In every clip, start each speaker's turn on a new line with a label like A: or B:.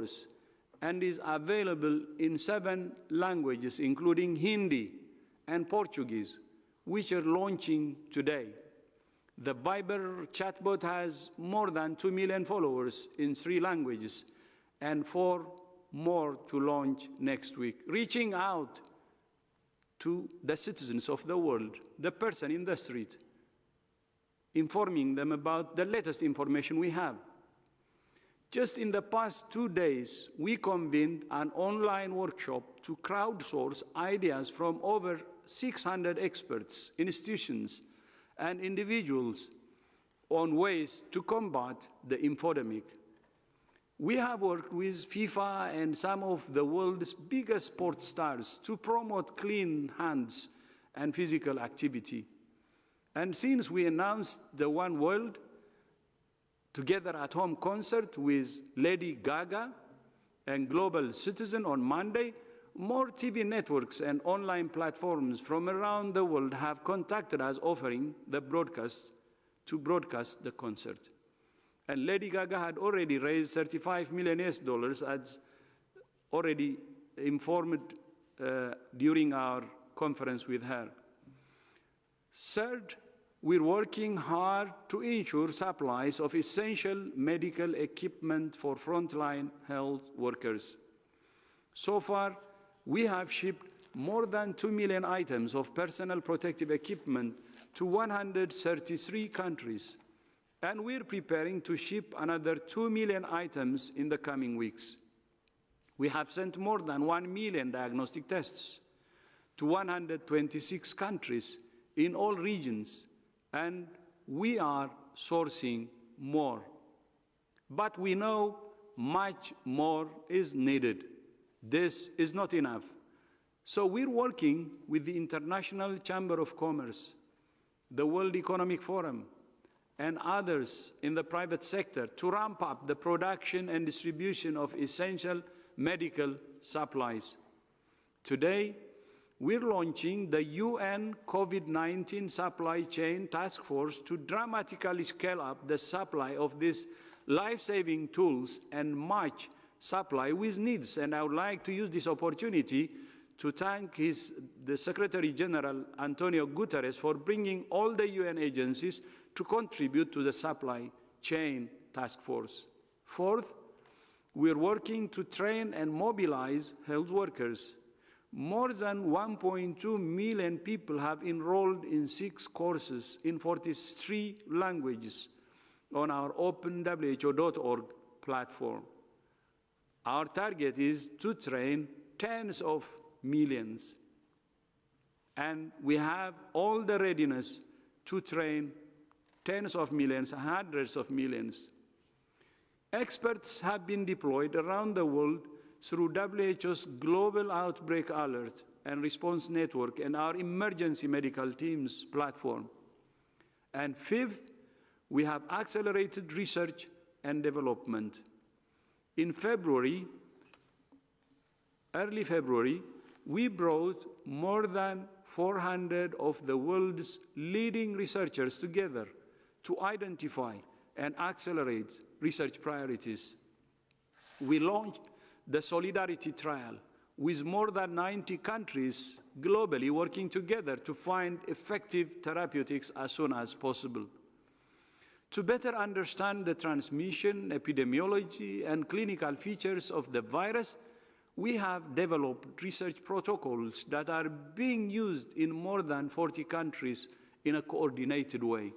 A: followers and is available in 7 languages, including Hindi and Portuguese, which are launching today. The Viber chatbot has more than 2 million followers in 3 languages and 4 more to launch next week, reaching out to the citizens of the world, the person in the street, informing them about the latest information we have. Just in the past 2 days, we convened an online workshop to crowdsource ideas from over 600 experts, institutions, and individuals on ways to combat the infodemic. We have worked with FIFA and some of the world's biggest sports stars to promote clean hands and physical activity. And since we announced the One World Together at Home concert with Lady Gaga and Global Citizen on Monday, more TV networks and online platforms from around the world have contacted us offering the broadcast the concert. And Lady Gaga had already raised $35 million as already informed during our conference with her. Third, we're working hard to ensure supplies of essential medical equipment for frontline health workers. So far, we have shipped more than 2 million items of personal protective equipment to 133 countries, and we're preparing to ship another 2 million items in the coming weeks. We have sent more than 1 million diagnostic tests to 126 countries in all regions, and we are sourcing more. But we know much more is needed. This is not enough. So we're working with the International Chamber of Commerce, the World Economic Forum, and others in the private sector to ramp up the production and distribution of essential medical supplies. Today, we're launching the UN COVID-19 Supply Chain Task Force to dramatically scale up the supply of these life-saving tools and match supply with needs. And I would like to use this opportunity to thank the Secretary General, Antonio Guterres, for bringing all the UN agencies to contribute to the supply chain task force. Fourth, we're working to train and mobilize health workers. More than 1.2 million people have enrolled in 6 courses in 43 languages on our openwho.org platform. Our target is to train tens of millions, and we have all the readiness to train tens of millions, hundreds of millions. Experts have been deployed around the world through WHO's Global Outbreak Alert and Response Network and our Emergency Medical Teams platform. And fifth, we have accelerated research and development. In early February, we brought more than 400 of the world's leading researchers together to identify and accelerate research priorities. We launched the Solidarity Trial with more than 90 countries globally working together to find effective therapeutics as soon as possible. To better understand the transmission, epidemiology, and clinical features of the virus, we have developed research protocols that are being used in more than 40 countries in a coordinated way.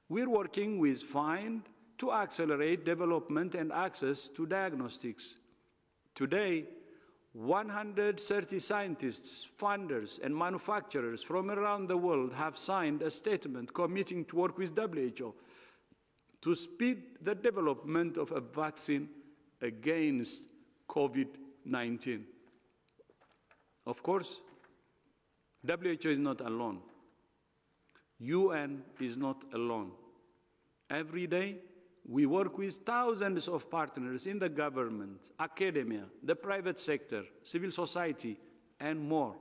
A: We're working with FIND to accelerate development and access to diagnostics. Today, 130 scientists, funders, and manufacturers from around the world have signed a statement committing to work with WHO to speed the development of a vaccine against COVID-19. Of course, WHO is not alone. UN is not alone. Every day, we work with thousands of partners in the government, academia, the private sector, civil society, and more.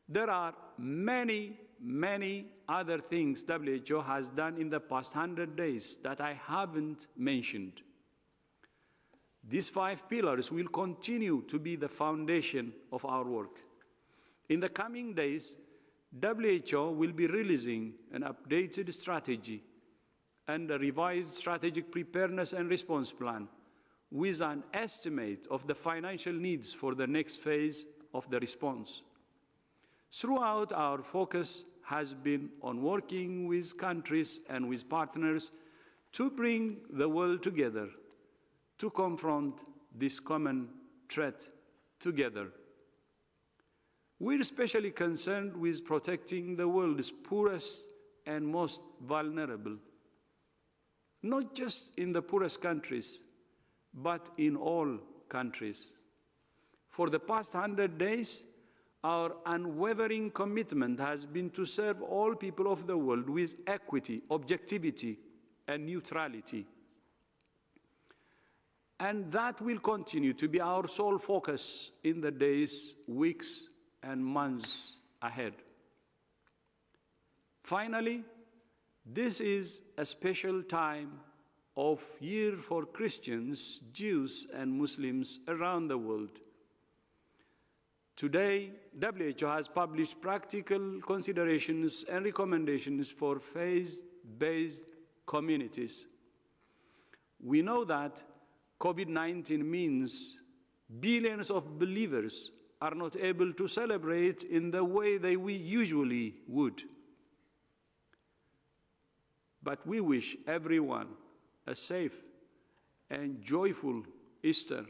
A: There are many, many other things WHO has done in the past 100 days that I haven't mentioned. These 5 pillars will continue to be the foundation of our work. In the coming days, WHO will be releasing an updated strategy and a revised strategic preparedness and response plan with an estimate of the financial needs for the next phase of the response. Throughout, our focus has been on working with countries and with partners to bring the world together to confront this common threat together. We're especially concerned with protecting the world's poorest and most vulnerable, not just in the poorest countries, but in all countries. For the past 100 days, our unwavering commitment has been to serve all people of the world with equity, objectivity, and neutrality. And that will continue to be our sole focus in the days, weeks, and months ahead. Finally, this is a special time of year for Christians, Jews, and Muslims around the world. Today, WHO has published practical considerations and recommendations for faith-based communities. We know that COVID-19 means billions of believers are not able to celebrate in the way we usually would. But we wish everyone a safe and joyful Easter,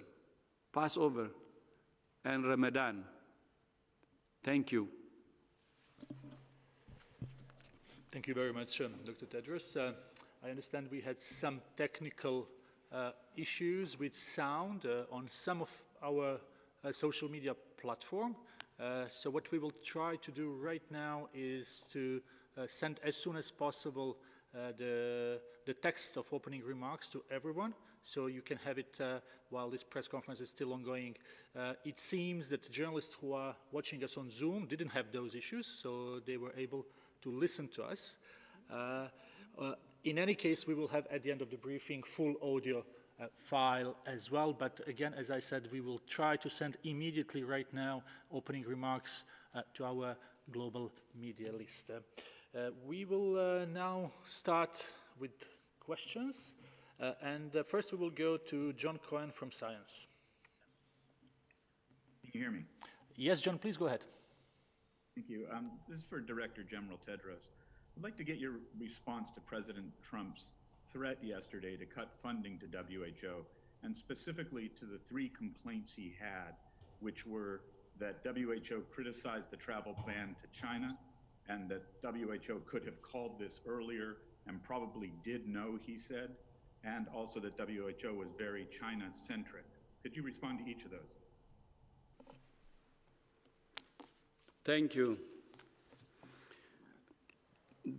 A: Passover, and Ramadan. Thank you.
B: Thank you very much, Dr. Tedros. I understand we had some technical issues with sound on some of our social media platform. So what we will try to do right now is to send as soon as possible the text of opening remarks to everyone, so you can have it while this press conference is still ongoing. It seems that journalists who are watching us on Zoom didn't have those issues, so they were able to listen to us. In any case, we will have at the end of the briefing full audio file as well, but again, as I said, we will try to send immediately right now opening remarks to our global media list. We will now start with questions, and first we will go to John Cohen from Science.
C: Can you hear me?
B: Yes, John, please go ahead.
C: Thank you. This is for Director General Tedros. I'd like to get your response to President Trump's threat yesterday to cut funding to WHO, and specifically to the 3 complaints he had, which were that WHO criticized the travel ban to China, and that WHO could have called this earlier and probably did know, he said, and also that WHO was very China-centric. Could you respond to each of those?
A: Thank you.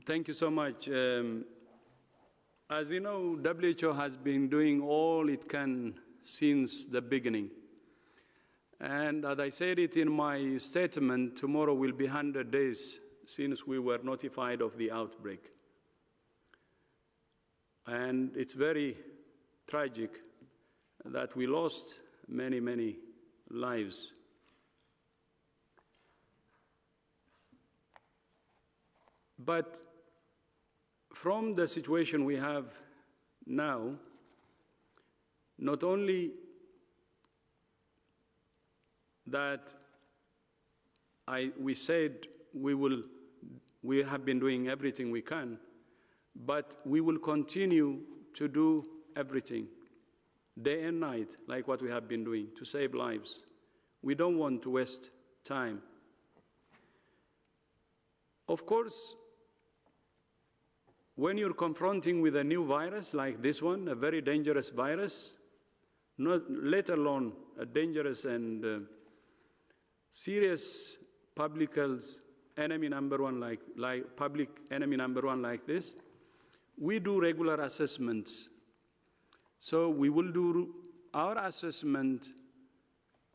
A: Thank you so much. As you know, WHO has been doing all it can since the beginning. And as I said it in my statement, tomorrow will be 100 days since we were notified of the outbreak. And it's very tragic that we lost many, many lives. But from the situation we have now, not only that we said we have been doing everything we can, but we will continue to do everything, day and night, like what we have been doing, to save lives. We don't want to waste time. Of course, when you're confronting with a new virus like this one, a very dangerous virus, let alone a dangerous and serious public enemy number one like this, we do regular assessments. So we will do our assessment,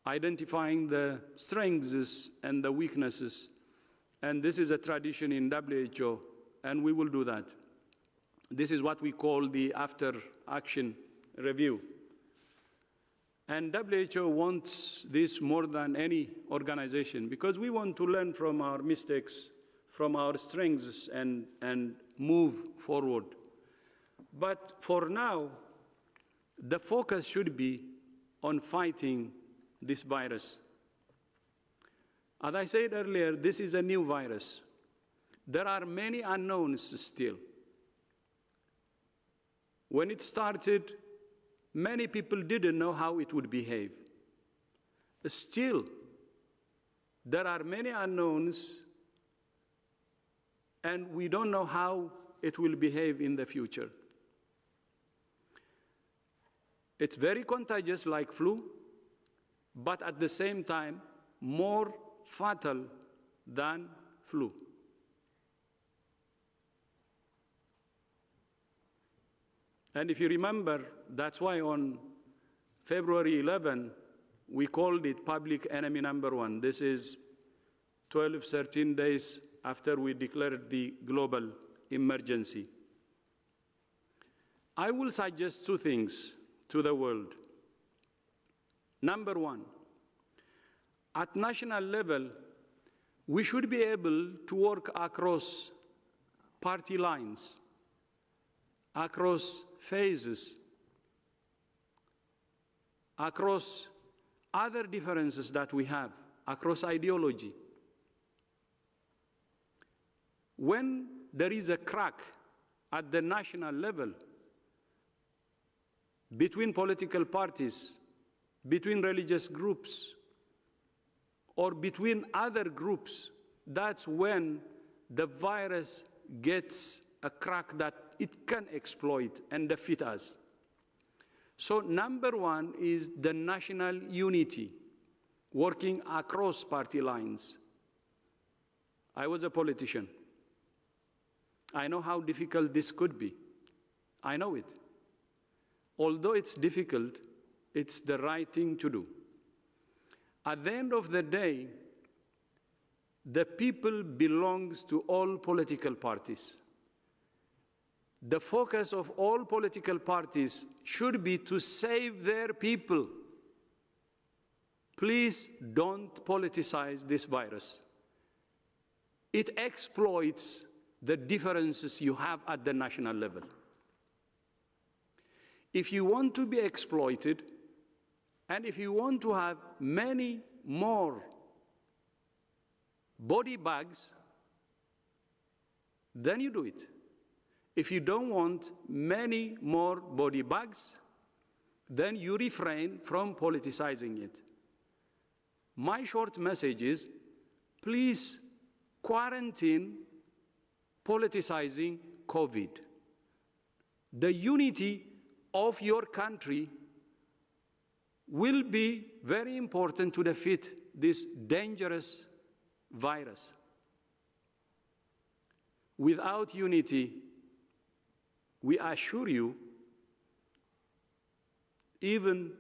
A: identifying the strengths and the weaknesses. And this is a tradition in WHO, and we will do that. This is what we call the after-action review. And WHO wants this more than any organization because we want to learn from our mistakes, from our strengths, and move forward. But for now, the focus should be on fighting this virus. As I said earlier, this is a new virus. There are many unknowns still. When it started, many people didn't know how it would behave. Still, there are many unknowns, and we don't know how it will behave in the future. It's very contagious like flu, but at the same time, more fatal than flu. And if you remember, that's why on February 11, we called it public enemy number one. This is 12, 13 days after we declared the global emergency. I will suggest two things to the world. Number one, at national level, we should be able to work across party lines, across phases, across other differences that we have, across ideology. When there is a crack at the national level between political parties, between religious groups, or between other groups, that's when the virus gets a crack that it can exploit and defeat us. So number one is the national unity, working across party lines. I was a politician. I know how difficult this could be. I know it. Although it's difficult, it's the right thing to do. At the end of the day, the people belongs to all political parties. The focus of all political parties should be to save their people. Please don't politicize this virus. It exploits the differences you have at the national level. If you want to be exploited, and if you want to have many more body bags, then you do it. If you don't want many more body bags, then you refrain from politicizing it. My short message is, please quarantine politicizing COVID. The unity of your country will be very important to defeat this dangerous virus. Without unity, we assure you, even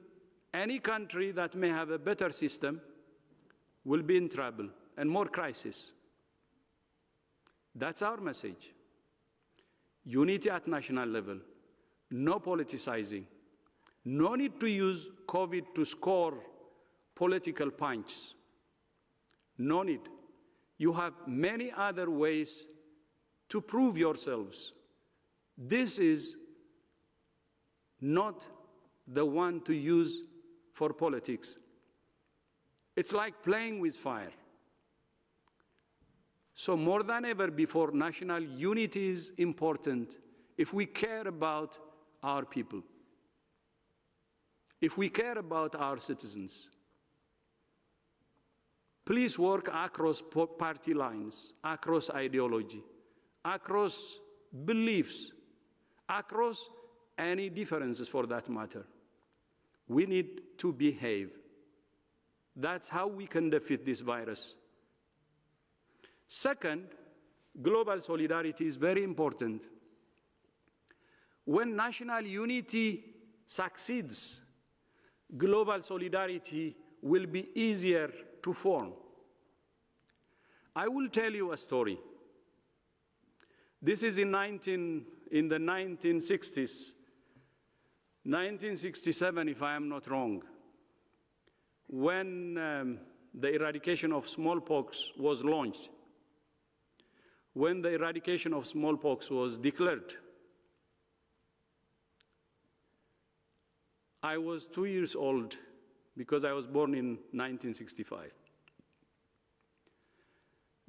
A: any country that may have a better system will be in trouble and more crisis. That's our message. Unity at national level, no politicizing, no need to use COVID to score political punches. No need. You have many other ways to prove yourselves. This is not the one to use for politics. It's like playing with fire. So more than ever before, national unity is important if we care about our people, if we care about our citizens. Please work across party lines, across ideology, across beliefs, across any differences for that matter. We need to behave. That's how we can defeat this virus. Second, global solidarity is very important. When national unity succeeds, global solidarity will be easier to form. I will tell you a story. This is in the 1960s, 1967 if I am not wrong. when the eradication of smallpox was launched, when the eradication of smallpox was declared, I was 2 years old because I was born in 1965.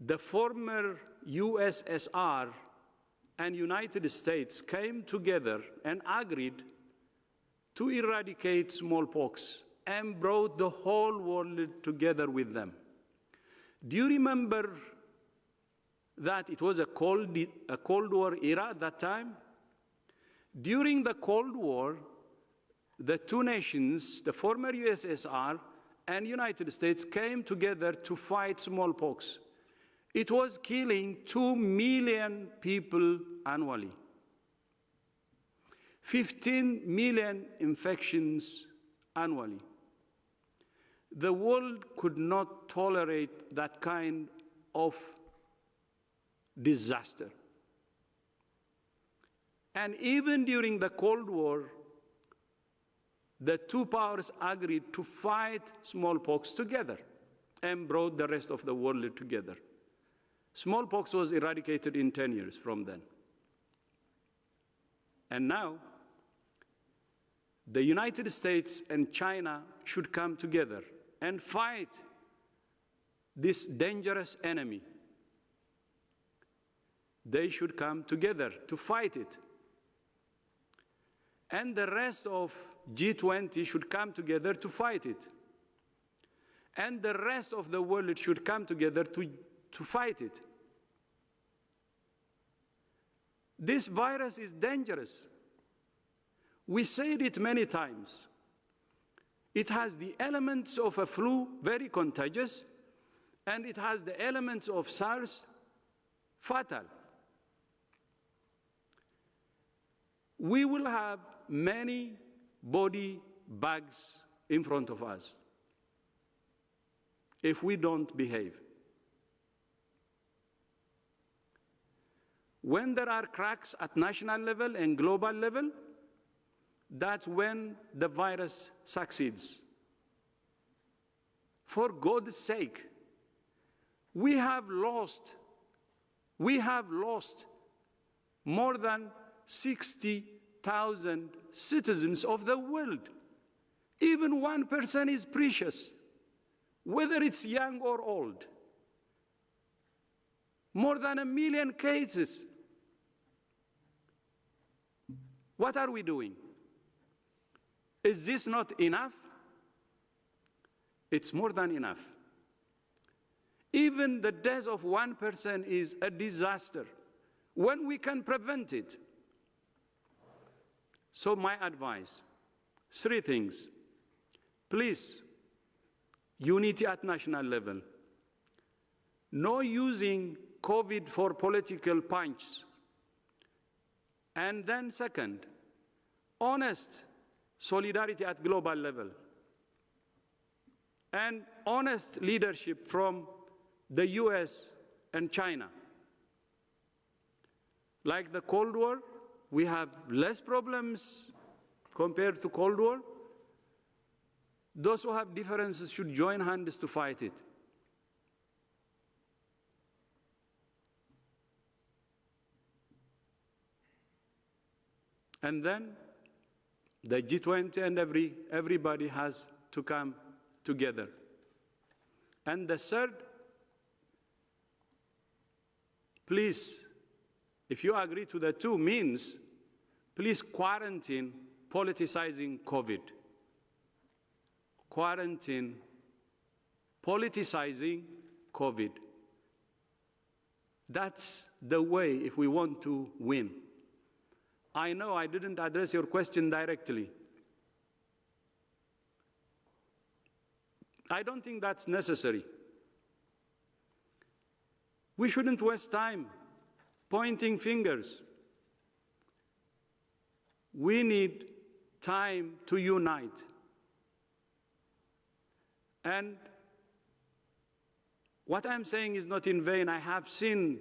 A: The former USSR and United States came together and agreed to eradicate smallpox and brought the whole world together with them. Do you remember that it was a Cold War era at that time? During the Cold War, the two nations, the former USSR and United States, came together to fight smallpox. It was killing 2 million people annually. 15 million infections annually. The world could not tolerate that kind of disaster. And even during the Cold War, the two powers agreed to fight smallpox together and brought the rest of the world together. Smallpox was eradicated in 10 years from then. And now, the United States and China should come together and fight this dangerous enemy. They should come together to fight it. And the rest of G20 should come together to fight it. And the rest of the world should come together to fight it. This virus is dangerous. We said it many times. It has the elements of a flu, very contagious, and it has the elements of SARS, fatal. We will have many body bags in front of us if we don't behave. When there are cracks at national level and global level, that's when the virus succeeds. For God's sake, we have lost more than 60,000 citizens of the world. Even 1% is precious, whether it's young or old. More than 1 million cases. What are we doing? Is this not enough? It's more than enough. Even the death of 1% is a disaster when we can prevent it. So my advice, 3 things. Please, unity at national level. No using COVID for political punches. And then second, honest solidarity at global level. And honest leadership from the US and China. Like the Cold War, we have less problems compared to Cold War. Those who have differences should join hands to fight it. And then the G20 and everybody has to come together. And the third, please, if you agree to the 2 means, please quarantine politicizing COVID. Quarantine politicizing COVID. That's the way if we want to win. I know I didn't address your question directly. I don't think that's necessary. We shouldn't waste time pointing fingers. We need time to unite. And what I'm saying is not in vain. I have seen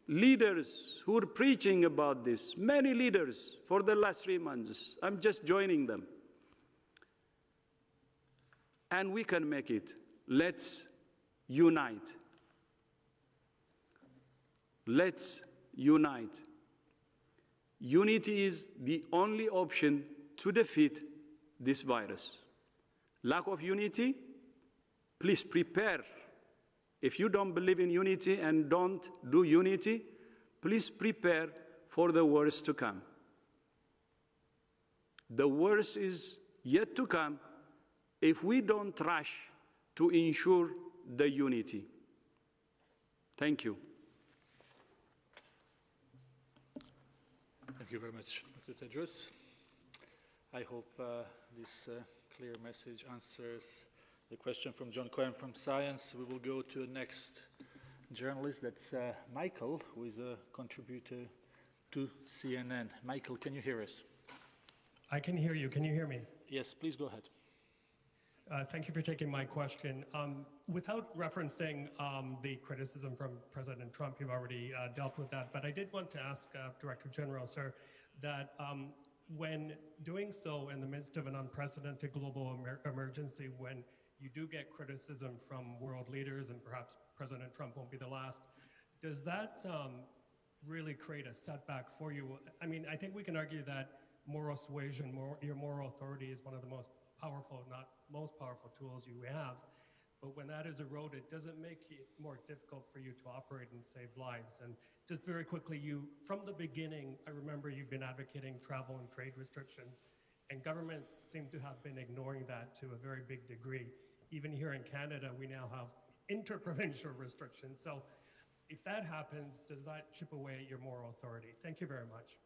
A: leaders who are preaching about this, many leaders for the last 3 months. I'm just joining them. and we can make it. Let's unite. Let's unite. Unity is the only option to defeat this virus. Lack of unity, please prepare. If you don't believe in unity and don't do unity, please prepare for the worst to come. The worst is yet to come if we don't rush to ensure the unity. Thank you.
B: Thank you very much, Dr. Tedros. I hope this clear message answers the question from John Cohen from Science. We will go to the next journalist. That's Michael, who is a contributor to CNN. Michael, can you hear us?
D: I can hear you. Can you hear me?
B: Yes, please go ahead.
D: Thank you for taking my question. Without referencing the criticism from President Trump, you've already dealt with that, but I did want to ask Director General, sir, that when doing so in the midst of an unprecedented global emergency, when you do get criticism from world leaders, and perhaps President Trump won't be the last, does that really create a setback for you? I mean, I think we can argue that moral suasion, your moral authority is one of the most powerful, if not most powerful tools you have. But when that is eroded, does it make it more difficult for you to operate and save lives? And just very quickly, from the beginning, I remember you've been advocating travel and trade restrictions, and governments seem to have been ignoring that to a very big degree. Even here in Canada, we now have interprovincial restrictions. So if that happens, does that chip away at your moral authority? Thank you very much.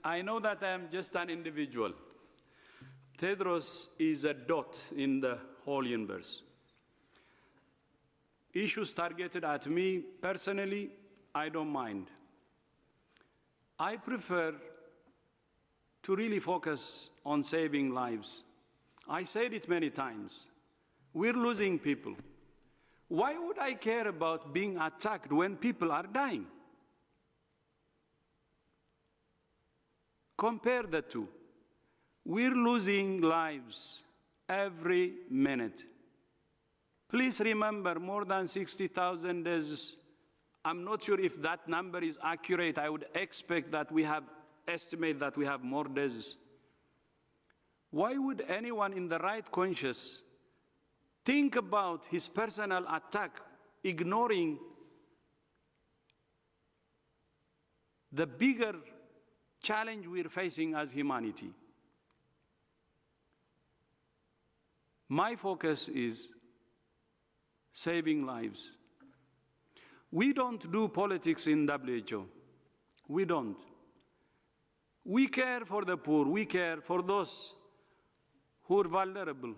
A: I know that I am just an individual. Tedros is a dot in the whole universe. Issues targeted at me personally, I don't mind. I prefer to really focus on saving lives. I said it many times. We're losing people. Why would I care about being attacked when people are dying? Compare the two. We're losing lives every minute. Please remember, more than 60,000 deaths. I'm not sure if that number is accurate. I would expect that estimate that we have more deaths. Why would anyone in the right conscience think about his personal attack, ignoring the bigger challenge we're facing as humanity? My focus is saving lives. We don't do politics in WHO. We don't. We care for the poor. We care for those who are vulnerable.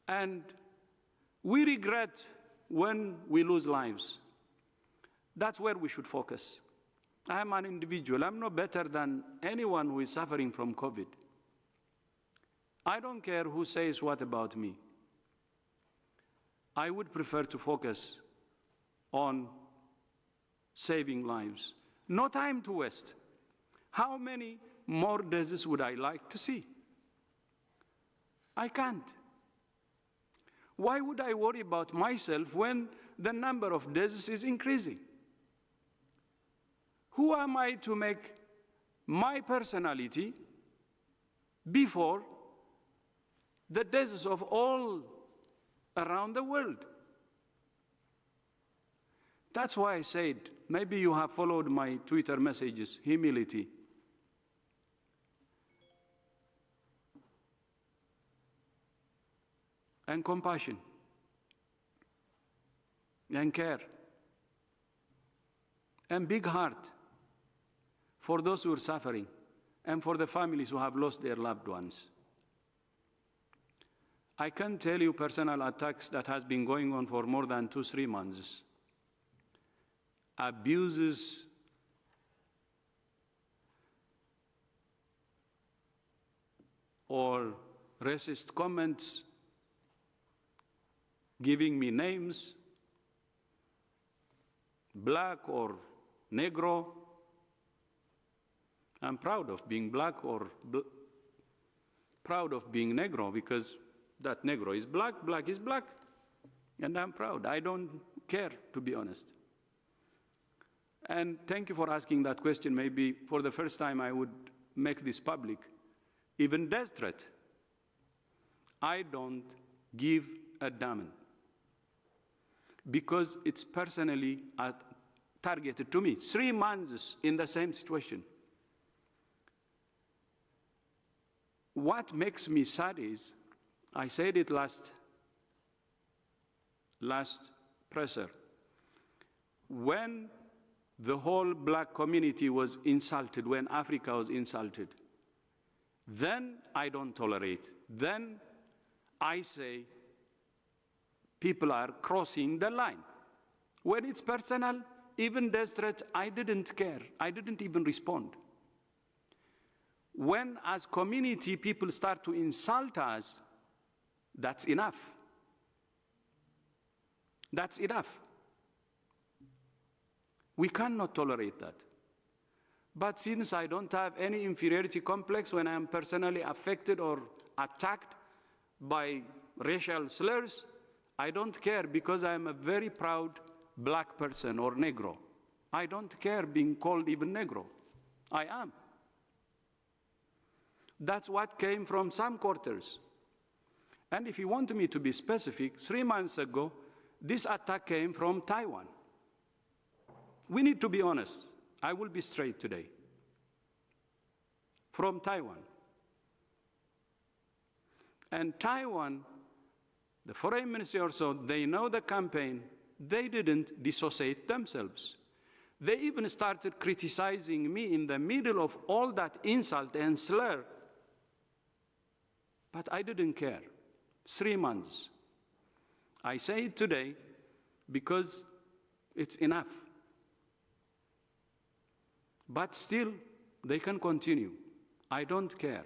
A: And we regret when we lose lives. That's where we should focus. I'm an individual. I'm no better than anyone who is suffering from COVID. I don't care who says what about me. I would prefer to focus on saving lives. No time to waste. How many more deaths would I like to see? I can't. Why would I worry about myself when the number of deaths is increasing? Who am I to make my personality before the deaths of all around the world? That's why I said, maybe you have followed my Twitter messages, humility. And compassion. And care. And big heart for those who are suffering and for the families who have lost their loved ones. I can tell you personal attacks that has been going on for more than 2-3 months. Abuses, or racist comments, giving me names, black or negro, I'm proud of being black or proud of being Negro, because that Negro is black, black is black, and I'm proud. I don't care, to be honest. And thank you for asking that question. Maybe for the first time I would make this public. Even death threat, I don't give a damn, because it's personally targeted to me. 3 months in the same situation. What makes me sad is, I said it last presser, when the whole black community was insulted, when Africa was insulted, then I don't tolerate. Then I say people are crossing the line. When it's personal, even death threat, I didn't care. I didn't even respond. When, as community, people start to insult us, that's enough. That's enough. We cannot tolerate that. But since I don't have any inferiority complex when I am personally affected or attacked by racial slurs, I don't care, because I am a very proud black person or Negro. I don't care being called even Negro. I am. That's what came from some quarters. And if you want me to be specific, 3 months ago, this attack came from Taiwan. We need to be honest. I will be straight today. From Taiwan. And Taiwan, the foreign ministry also, they know the campaign. They didn't dissociate themselves. They even started criticizing me in the middle of all that insult and slur. But I didn't care. 3 months. I say it today because it's enough. But still, they can continue. I don't care.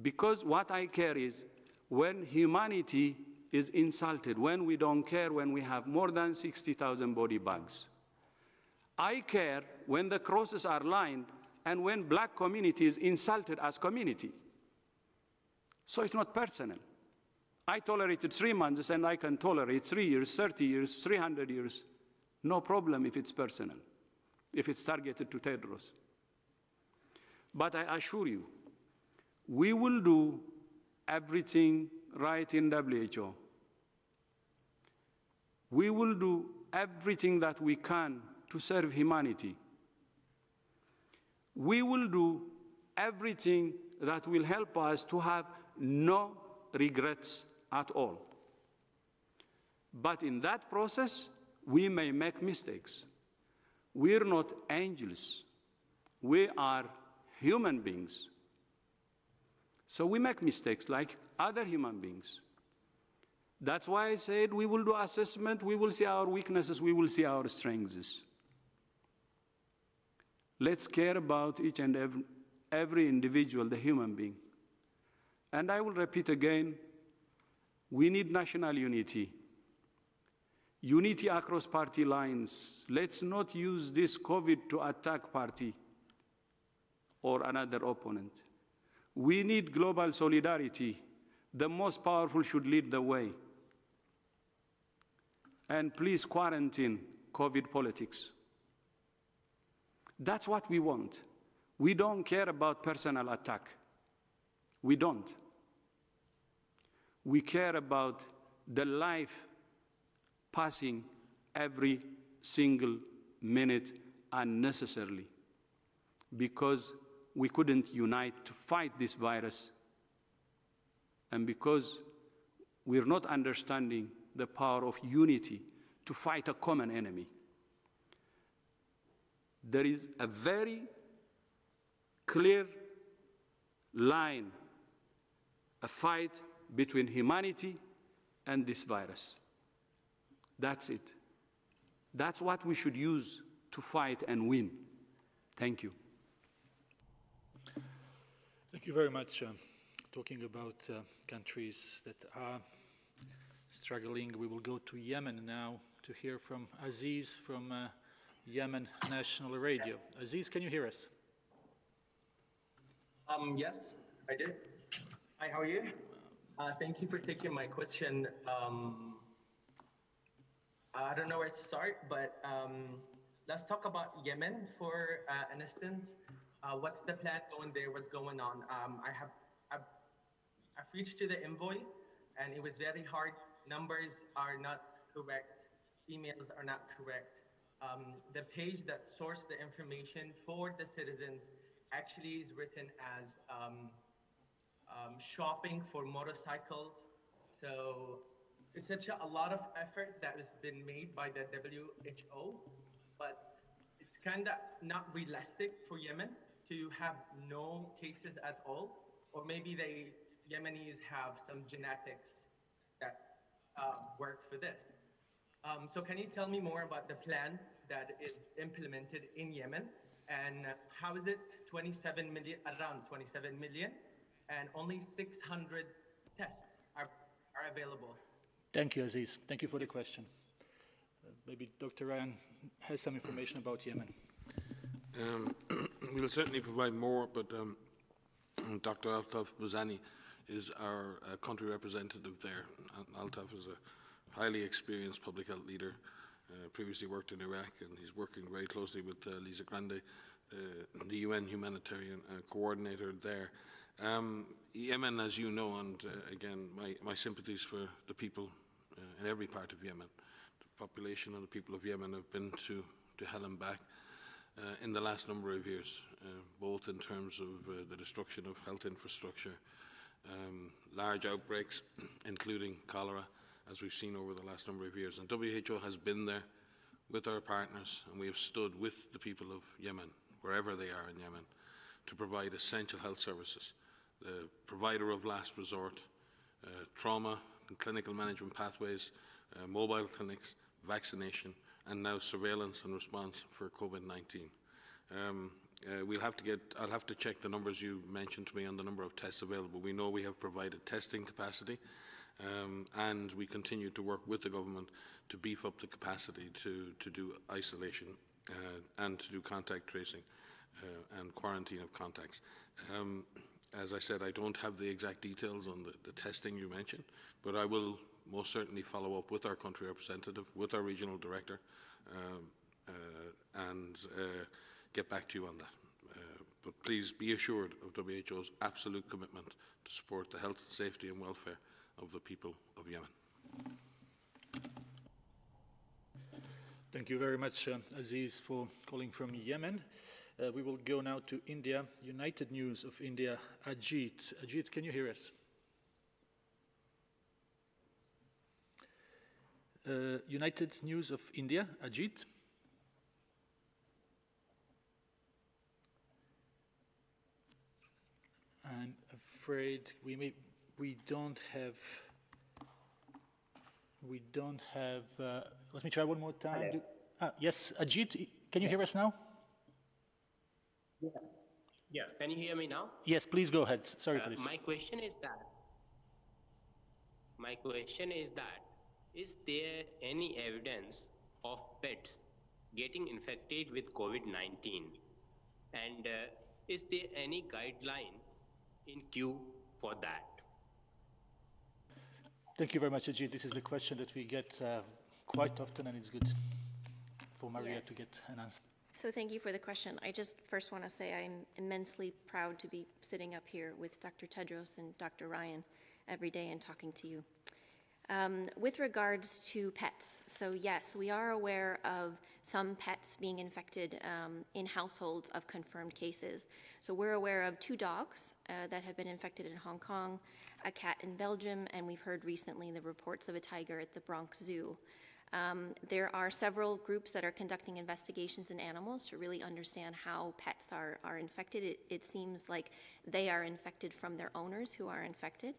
A: Because what I care is when humanity is insulted, when we don't care, when we have more than 60,000 body bags. I care when the crosses are lined and when black community is insulted as community. So it's not personal. I tolerated 3 months and I can tolerate 3 years, 30 years, 300 years. No problem if it's personal, if it's targeted to Tedros. But I assure you, we will do everything right in WHO. We will do everything that we can to serve humanity. We will do everything that will help us to have no regrets at all. But in that process, we may make mistakes. We're not angels. We are human beings. So we make mistakes like other human beings. That's why I said we will do assessment, we will see our weaknesses, we will see our strengths. Let's care about each and every individual, the human being. And I will repeat again, we need national unity. Unity across party lines. Let's not use this COVID to attack party or another opponent. We need global solidarity. The most powerful should lead the way. And please quarantine COVID politics. That's what we want. We don't care about personal attack. We don't. We care about the life passing every single minute unnecessarily because we couldn't unite to fight this virus and because we're not understanding the power of unity to fight a common enemy. There is a very clear line, a fight between humanity and this virus. That's it. That's what we should use to fight and win. Thank you.
B: Thank you very much. Talking about countries that are struggling, we will go to Yemen now to hear from Aziz from Yemen National Radio. Aziz, can you hear us?
E: Yes, I did. Hi, how are you? Thank you for taking my question. I don't know where to start, but let's talk about Yemen for an instant. What's the plan going there? What's going on? I've, I've reached to the envoy, and it was very hard. Numbers are not correct. Emails are not correct. The page that sourced the information for the citizens actually is written as shopping for motorcycles. So it's such a lot of effort that has been made by the WHO, but it's kind of not realistic for Yemen to have no cases at all, or maybe the Yemenis have some genetics that works for this. So can you tell me more about the plan that is implemented in Yemen, and how is it 27 million, around 27 million, and only 600 tests are available?
B: Thank you, Aziz. Thank you for the question. Maybe Dr. Ryan has some information about Yemen.
F: We'll certainly provide more, but Dr. Altaf Buzani is our country representative there. Altaf is a highly experienced public health leader, previously worked in Iraq, and he's working very closely with Lisa Grande, the UN humanitarian coordinator there. Yemen, as you know, and again, my sympathies for the people in every part of Yemen. The population and the people of Yemen have been to hell and back in the last number of years, both in terms of the destruction of health infrastructure, large outbreaks, including cholera, as we've seen over the last number of years. And WHO has been there with our partners, and we have stood with the people of Yemen, wherever they are in Yemen, to provide essential health services, the provider of last resort, trauma and clinical management pathways, mobile clinics, vaccination, and now surveillance and response for COVID-19. I'll have to check the numbers you mentioned to me on the number of tests available. We know we have provided testing capacity, and we continue to work with the government to beef up the capacity to do isolation and to do contact tracing and quarantine of contacts. As I said, I don't have the exact details on the testing you mentioned, but I will most certainly follow up with our country representative, with our regional director, and get back to you on that. But please be assured of WHO's absolute commitment to support the health, safety and welfare of the people of Yemen.
B: Thank you very much, Aziz, for calling from Yemen. We will go now to India. United News of India, Ajit. Ajit, can you hear us? United News of India, Ajit. I'm afraid we don't have. Let me try one more time. Yes, Ajit, can you hear us now?
G: Yeah. Can you hear me now?
B: Yes, please go ahead. Sorry for this.
G: My question is that, is there any evidence of pets getting infected with COVID-19? And is there any guideline in queue for that?
B: Thank you very much, Ajit. This is a question that we get quite often, and it's good for Maria to get an answer.
H: So thank you for the question. I just first want to say I'm immensely proud to be sitting up here with Dr. Tedros and Dr. Ryan every day and talking to you. With regards to pets, so yes, we are aware of some pets being infected in households of confirmed cases. So we're aware of 2 dogs that have been infected in Hong Kong, a cat in Belgium, and we've heard recently the reports of a tiger at the Bronx Zoo. There are several groups that are conducting investigations in animals to really understand how pets are infected. It seems like they are infected from their owners who are infected.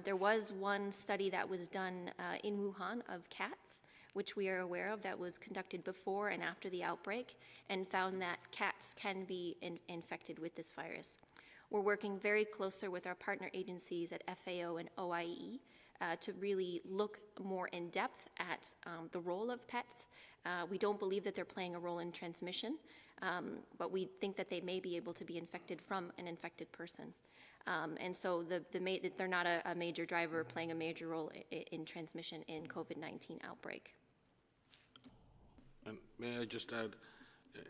H: There was one study that was done in Wuhan of cats, which we are aware of, that was conducted before and after the outbreak, and found that cats can be infected with this virus. We're working very closely with our partner agencies at FAO and OIE to really look more in depth at the role of pets. We don't believe that they're playing a role in transmission, but we think that they may be able to be infected from an infected person. And so they're not a major driver playing a major role in transmission in COVID-19 outbreak.
F: And may I just add,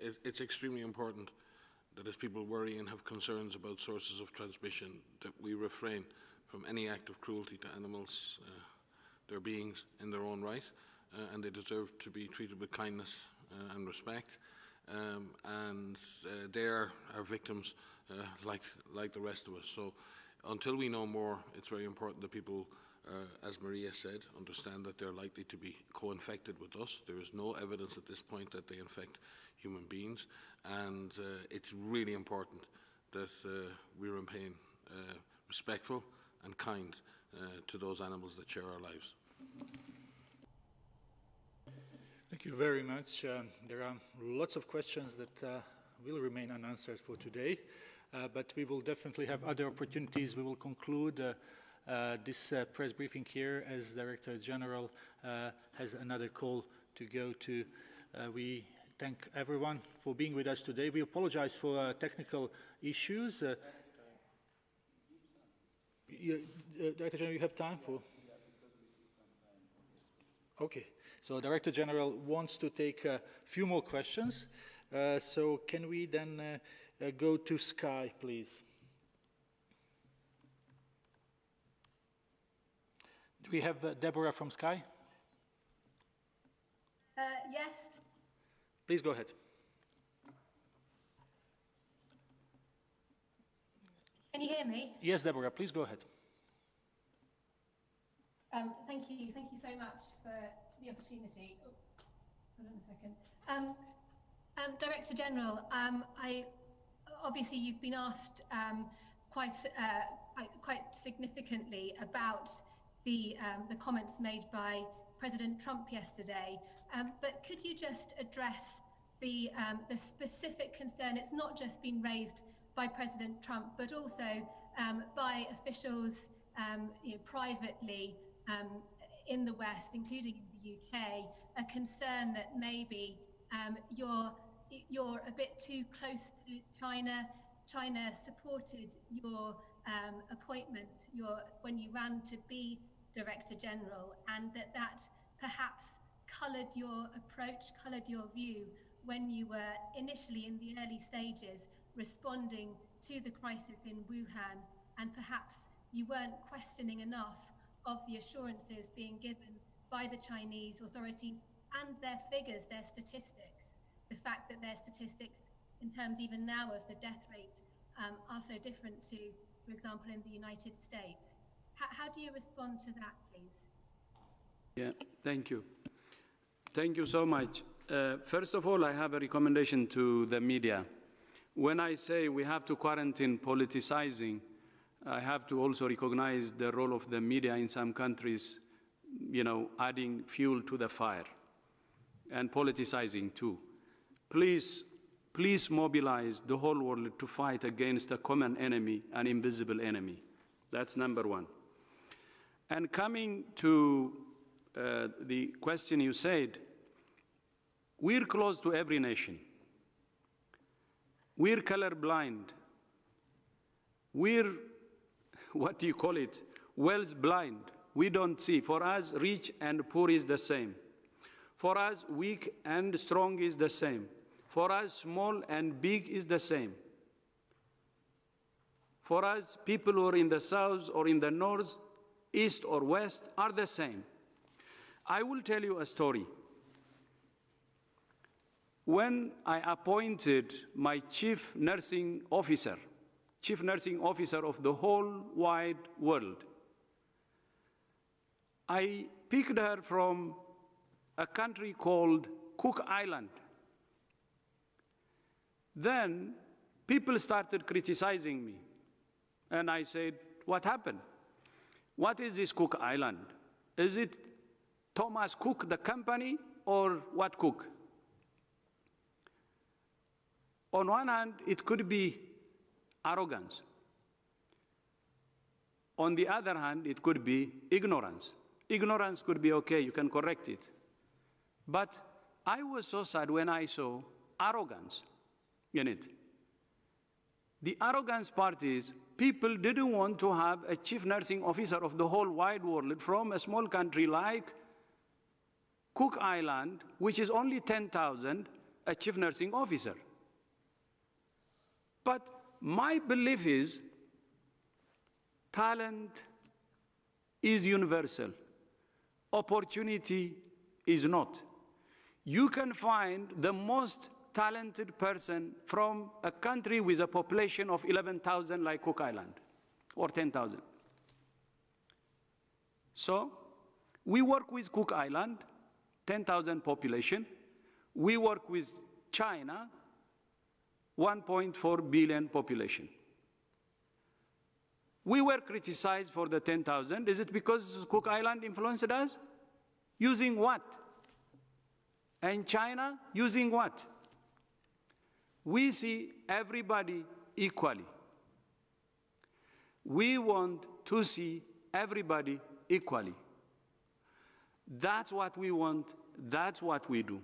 F: it's extremely important that as people worry and have concerns about sources of transmission, that we refrain from any act of cruelty to animals. They're beings in their own right, and they deserve to be treated with kindness and respect. And they are our victims like the rest of us. So until we know more, it's very important that people, as Maria said, understand that they're likely to be co-infected with us. There is no evidence at this point that they infect human beings, and it's really important that we remain respectful and kind to those animals that share our lives.
B: Thank you very much. There are lots of questions that will remain unanswered for today, but we will definitely have other opportunities. We will conclude this press briefing here as Director General has another call to go to. We thank everyone for being with us today. We apologize for technical issues. Director General, you have time for? Okay. So Director General wants to take a few more questions. So can we then go to Sky, please? Do we have Deborah from Sky?
I: Yes.
B: Please go ahead.
I: Can you hear me?
B: Yes, Deborah, please go ahead.
I: Thank you so much for the opportunity. Oh, hold on a second. Director General, obviously you've been asked quite significantly about the comments made by President Trump yesterday, but could you just address the specific concern? It's not just been raised by President Trump, but also by officials privately in the West, including in the UK, a concern that maybe you're a bit too close to China. China supported your appointment when you ran to be Director General, and that perhaps coloured your approach, coloured your view when you were initially in the early stages responding to the crisis in Wuhan, and perhaps you weren't questioning enough of the assurances being given by the Chinese authorities and their figures, their statistics, the fact that their statistics in terms even now of the death rate are so different to, for example, in the United States. How do you respond to that, please?
A: Yeah, thank you. Thank you so much. First of all, I have a recommendation to the media. When I say we have to quarantine politicizing, I have to also recognize the role of the media in some countries, adding fuel to the fire and politicizing too. Please mobilize the whole world to fight against a common enemy, an invisible enemy. That's number one. And coming to the question you said, we're close to every nation. We're colorblind. We're, what do you call it, wealth blind. We don't see. For us, rich and poor is the same. For us, weak and strong is the same. For us, small and big is the same. For us, people who are in the south or in the north, east or west are the same. I will tell you a story. When I appointed my chief nursing officer of the whole wide world, I picked her from a country called Cook Island. Then people started criticizing me. And I said, what happened? What is this Cook Island? Is it Thomas Cook, the company, or what Cook? On one hand, it could be arrogance. On the other hand, it could be ignorance. Ignorance could be okay, you can correct it. But I was so sad when I saw arrogance. in it. The arrogance part is people didn't want to have a chief nursing officer of the whole wide world from a small country like Cook Island, which is only 10,000, a chief nursing officer. But my belief is talent is universal. Opportunity is not. You can find the most talented person from a country with a population of 11,000 like Cook Island, or 10,000. So we work with Cook Island, 10,000 population. We work with China, 1.4 billion population. We were criticized for the 10,000. Is it because Cook Island influenced us? Using what? And China using what? We see everybody equally. We want to see everybody equally. That's what we want, that's what we do.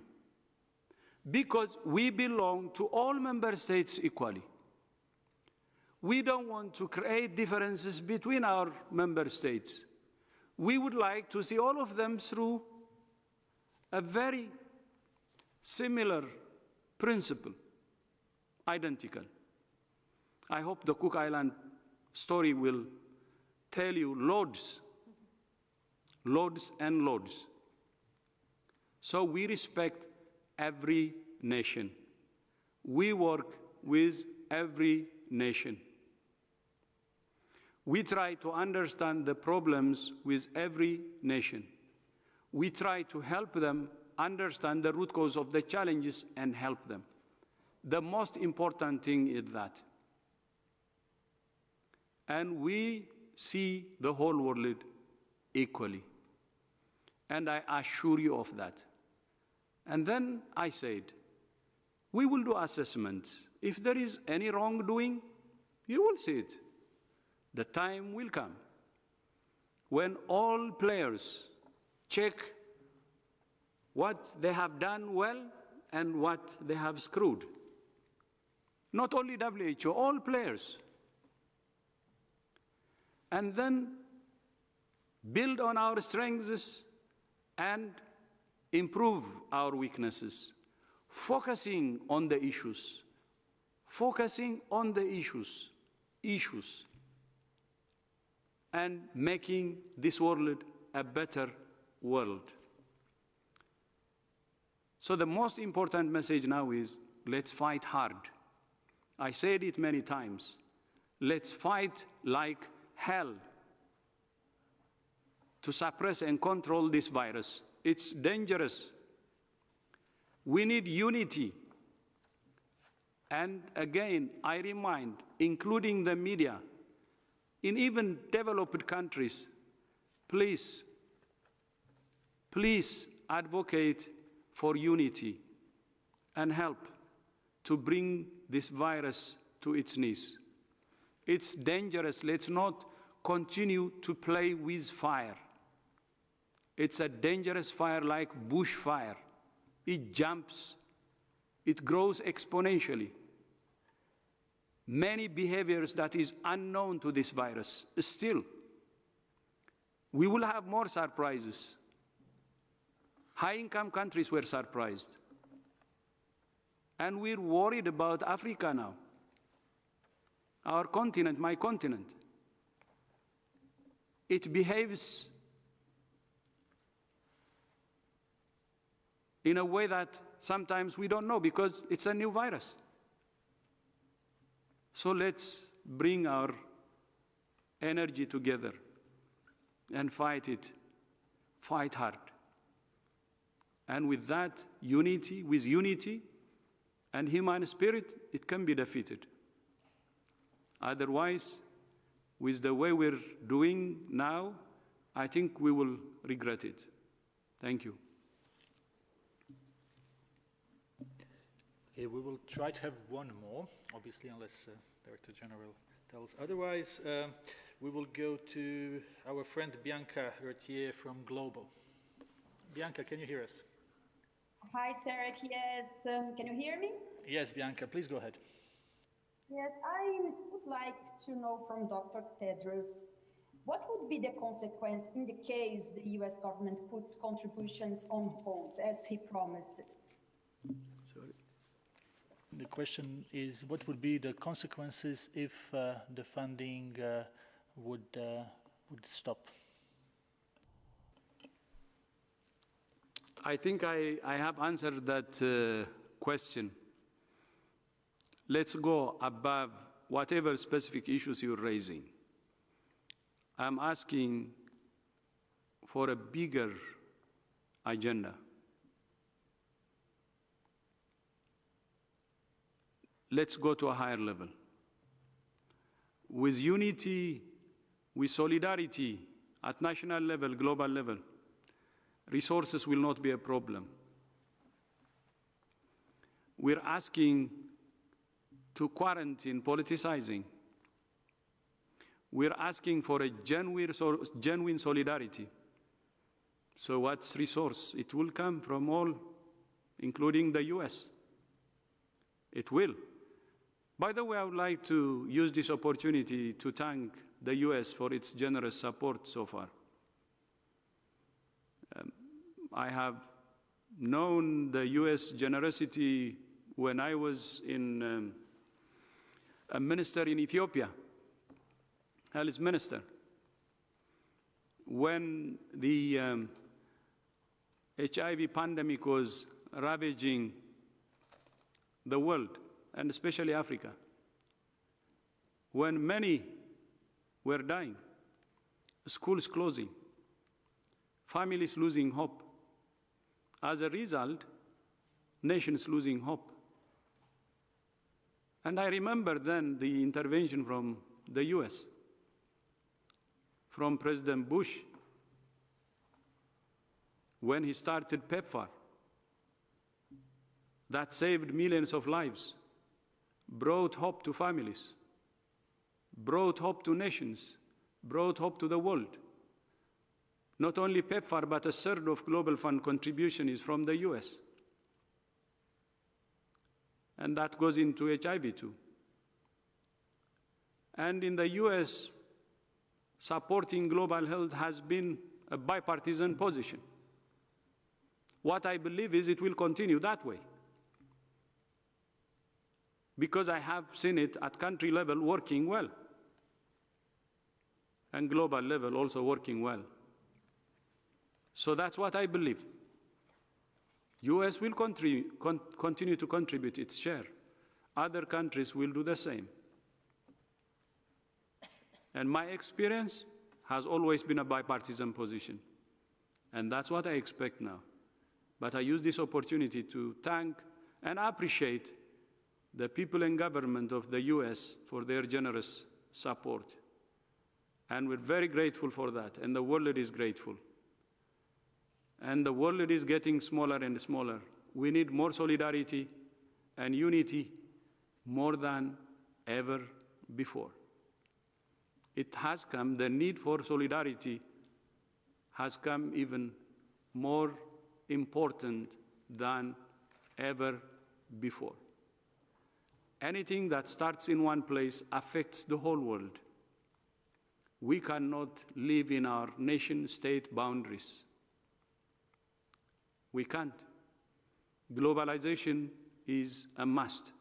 A: Because we belong to all member states equally. We don't want to create differences between our member states. We would like to see all of them through a very similar principle, identical. I hope the Cook Island story will tell you loads and loads. So we respect every nation. We work with every nation. We try to understand the problems with every nation. We try to help them understand the root cause of the challenges and help them. The most important thing is that. And we see the whole world equally. And I assure you of that. And then I said, we will do assessments. If there is any wrongdoing, you will see it. The time will come when all players check what they have done well and what they have screwed. Not only WHO, all players. And then build on our strengths and improve our weaknesses, focusing on the issues, and making this world a better world. So the most important message now is, let's fight hard. I said it many times. Let's fight like hell to suppress and control this virus. It's dangerous. We need unity. And again, I remind, including the media, in even developed countries, please advocate for unity and help to bring this virus to its knees. It's dangerous. Let's not continue to play with fire. It's a dangerous fire like bushfire. It jumps. It grows exponentially. Many behaviors that is unknown to this virus. Still, we will have more surprises. High-income countries were surprised. And we're worried about Africa now. Our continent, my continent. It behaves in a way that sometimes we don't know because it's a new virus. So let's bring our energy together and fight it, fight hard. And with that unity, with unity and human spirit, it can be defeated. Otherwise, with the way we're doing now, I think we will regret it. Thank you.
B: Okay, we will try to have one more, obviously, unless Director General tells otherwise. We will go to our friend Bianca Retier from Global. Bianca, can you hear us?
J: Hi, Tarek. Yes. Can you hear me?
B: Yes, Bianca, please go ahead.
J: Yes, I would like to know from Dr. Tedros, what would be the consequence in the case the US government puts contributions on hold, as he promised?
B: Sorry. The question is, what would be the consequences if the funding would stop?
A: I think I have answered that question. Let's go above whatever specific issues you're raising. I'm asking for a bigger agenda. Let's go to a higher level. With unity, with solidarity at national level, global level, resources will not be a problem. We're asking to quarantine politicizing. We're asking for a genuine solidarity. So what's resource? It will come from all, including the US. It will. By the way, I would like to use this opportunity to thank the US for its generous support so far. I have known the US generosity when I was a minister in Ethiopia, health minister. When the HIV pandemic was ravaging the world, and especially Africa, when many were dying, schools closing, families losing hope. As a result, nations losing hope. And I remember then the intervention from the US, from President Bush, when he started PEPFAR, that saved millions of lives, brought hope to families, brought hope to nations, brought hope to the world. Not only PEPFAR, but a third of global fund contribution is from the US. And that goes into HIV too. And in the US, supporting global health has been a bipartisan position. What I believe is it will continue that way, because I have seen it at country level working well, and global level also working well. So that's what I believe. US will continue to contribute its share. Other countries will do the same. And my experience has always been a bipartisan position. And that's what I expect now. But I use this opportunity to thank and appreciate the people and government of the US for their generous support. And we're very grateful for that, and the world is grateful. And the world is getting smaller and smaller. We need more solidarity and unity more than ever before. It has come, the need for solidarity has come even more important than ever before. Anything that starts in one place affects the whole world. We cannot live in our nation-state boundaries. We can't. Globalization is a must.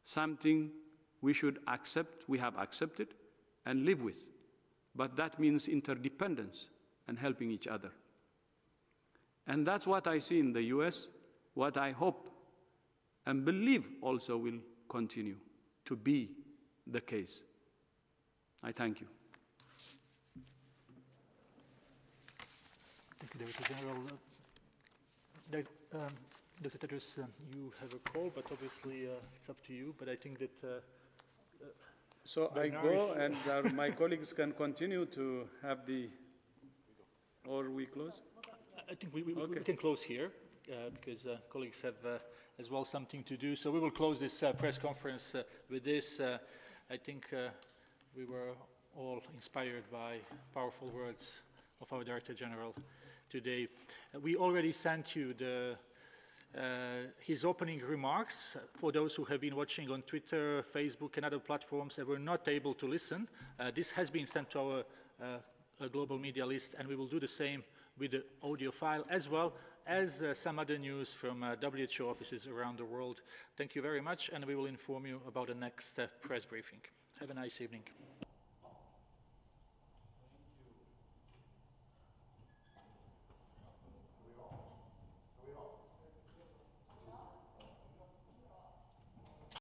A: Something we should accept, we have accepted, and live with. But that means interdependence and helping each other. And that's what I see in the US, what I hope and believe also will continue to be the case. I thank you.
B: Thank you, Director General. Dr. Tedros, you have a call, but obviously it's up to you. But I think that
A: so I go, and my colleagues can continue to have the, or we close?
B: I think we can close here because colleagues have as well something to do. So we will close this press conference with this. I think we were all inspired by powerful words of our Director General today. We already sent you the his opening remarks. For those who have been watching on Twitter, Facebook, and other platforms and were not able to listen, this has been sent to our global media list, and we will do the same with the audio file, as well as some other news from WHO offices around the world. Thank you very much, and we will inform you about the next press briefing. Have a nice evening.